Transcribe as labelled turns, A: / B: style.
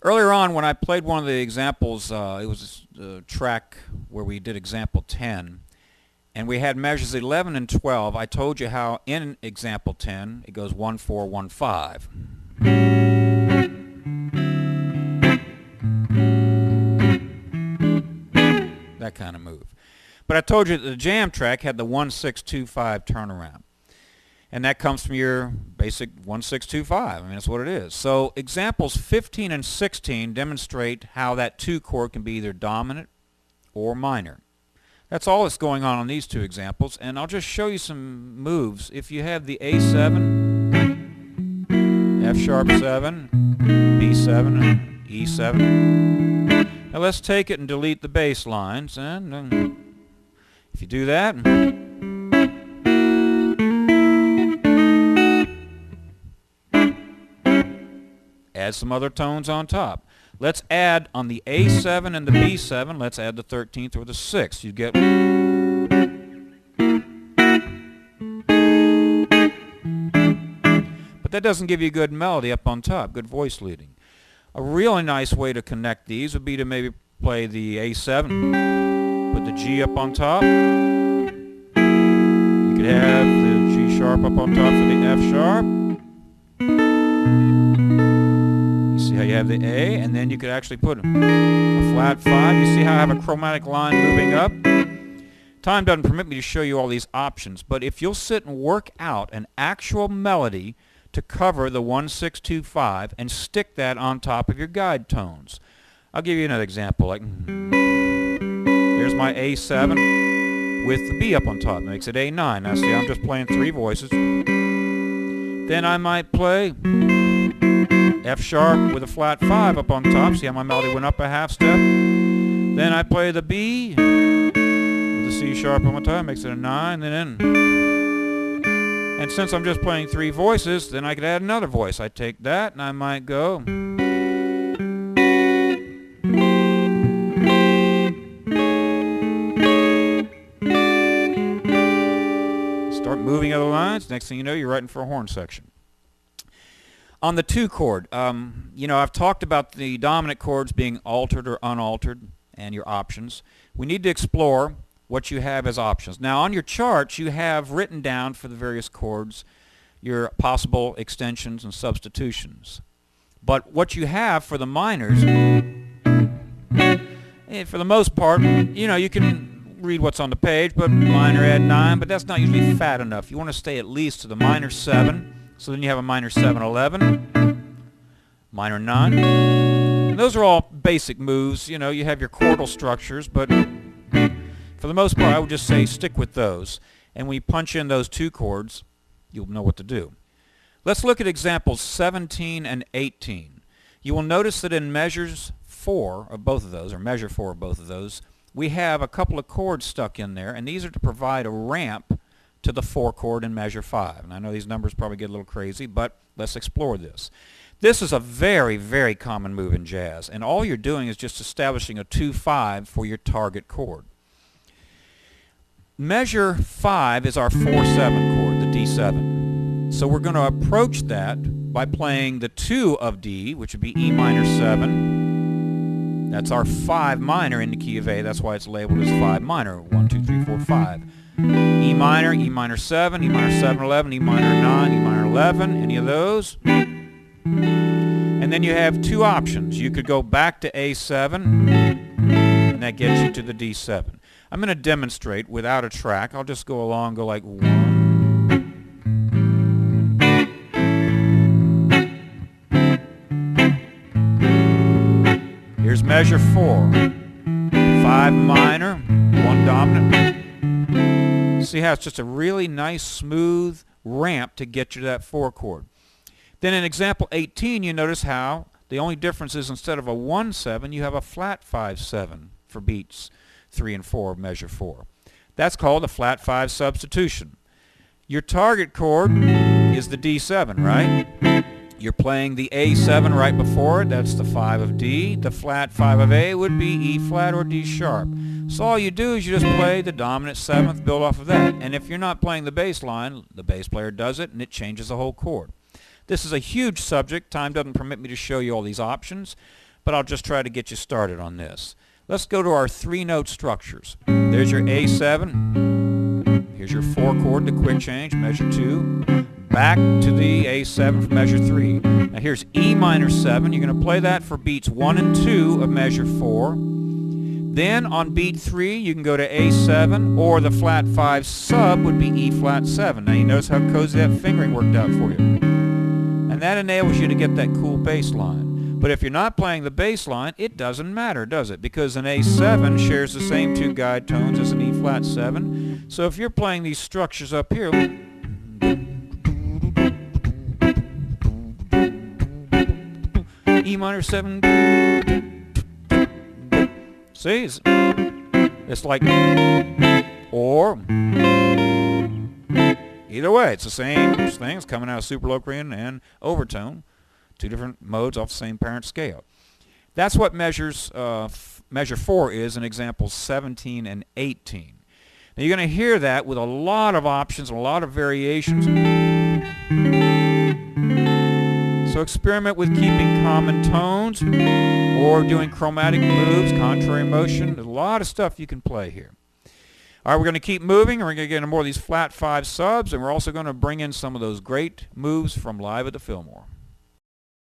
A: Earlier on, when I played one of the examples, it was a track where we did example 10, and we had measures 11 and 12. I told you how in example 10 it goes 1 4 1 5. That kind of move. But I told you that the jam track had the 1 6 2 5 turnaround. And that comes from your basic 1 6 2 5. I mean, that's what it is. So examples 15 and 16 demonstrate how that 2 chord can be either dominant or minor. That's all that's going on these two examples, and I'll just show you some moves. If you have the A7, F sharp 7, B7, and E7. Now let's take it and delete the bass lines, and if you do that, add some other tones on top. Let's add on the A7 and the B7, let's add the 13th or the 6th. You get... But that doesn't give you good melody up on top, good voice leading. A really nice way to connect these would be to maybe play the A7, put the G up on top. You could have the G sharp up on top for the F sharp. See how you have the A, and then you could actually put a flat 5. You see how I have a chromatic line moving up? Time doesn't permit me to show you all these options, but if you'll sit and work out an actual melody to cover the 1 6 2 5 and stick that on top of your guide tones. I'll give you another example. Like, here's my A7 with the B up on top. Makes it A9. Now see, I'm just playing 3 voices. Then I might play F sharp with a flat 5 up on top. See how my melody went up a half step? Then I play the B with the C sharp on top. Makes it a 9. And since I'm just playing 3 voices, then I could add another voice. I take that and I might go. Start moving other lines. Next thing you know, you're writing for a horn section. On the 2 chord, you know, I've talked about the dominant chords being altered or unaltered and your options. We need to explore what you have as options. Now on your charts you have written down for the various chords your possible extensions and substitutions. But what you have for the minors, for the most part, you know, you can read what's on the page, but minor add 9, but that's not usually fat enough. You want to stay at least to the minor 7. So then you have a minor 7, 11, minor 9. And those are all basic moves. You know, you have your chordal structures, but for the most part, I would just say stick with those. And when you punch in those 2 chords, you'll know what to do. Let's look at examples 17 and 18. You will notice that in measures 4 of both of those, or measure 4 of both of those, we have a couple of chords stuck in there, and these are to provide a ramp to the 4 chord in measure 5. And I know these numbers probably get a little crazy, but let's explore this. This is a very, very common move in jazz, and all you're doing is just establishing a 2-5 for your target chord. Measure 5 is our 4-7 chord, the D7. So we're going to approach that by playing the 2 of D, which would be E minor 7. That's our 5 minor in the key of A. That's why it's labeled as 5 minor. 1, 2, 3, 4, 5. E minor 7, E minor 7, 11, E minor 9, E minor 11, any of those. And then you have 2 options. You could go back to A7, and that gets you to the D7. I'm going to demonstrate without a track. I'll just go along, go like 1. Here's measure 4. 5 minor, 1 dominant. See how it's just a really nice smooth ramp to get you to that 4 chord. Then in example 18 you notice how the only difference is instead of a 1-7 you have a flat 5-7 for beats 3 and 4 of measure 4. That's called a flat 5 substitution. Your target chord is the D7, right? You're playing the A7 right before it, that's the 5 of D. The flat 5 of A would be E flat or D sharp. So all you do is you just play the dominant 7th, build off of that. And if you're not playing the bass line, the bass player does it and it changes the whole chord. This is a huge subject. Time doesn't permit me to show you all these options. but I'll just try to get you started on this. Let's go to our 3-note structures. There's your A7. Here's your 4 chord, the quick change, measure 2. Back to the A7 for measure 3. Now here's E minor 7. You're going to play that for beats 1 and 2 of measure 4. Then on beat 3 you can go to A7, or the flat 5 sub would be E flat 7. Now you notice how cozy that fingering worked out for you. And that enables you to get that cool bass line. But if you're not playing the bass line, it doesn't matter, does it? Because an A7 shares the same 2 guide tones as an E flat 7. So if you're playing these structures up here, E minor 7, see, it's like, or either way, it's the same thing. It's coming out of superlocrian and overtone, 2 different modes off the same parent scale. That's what measure 4 is in examples 17 and 18. Now you're going to hear that with a lot of options, a lot of variations. So experiment with keeping common tones or doing chromatic moves, contrary motion. There's a lot of stuff you can play here. All right, we're going to keep moving, and we're going to get into more of these flat 5 subs, and we're also going to bring in some of those great moves from Live at the Fillmore.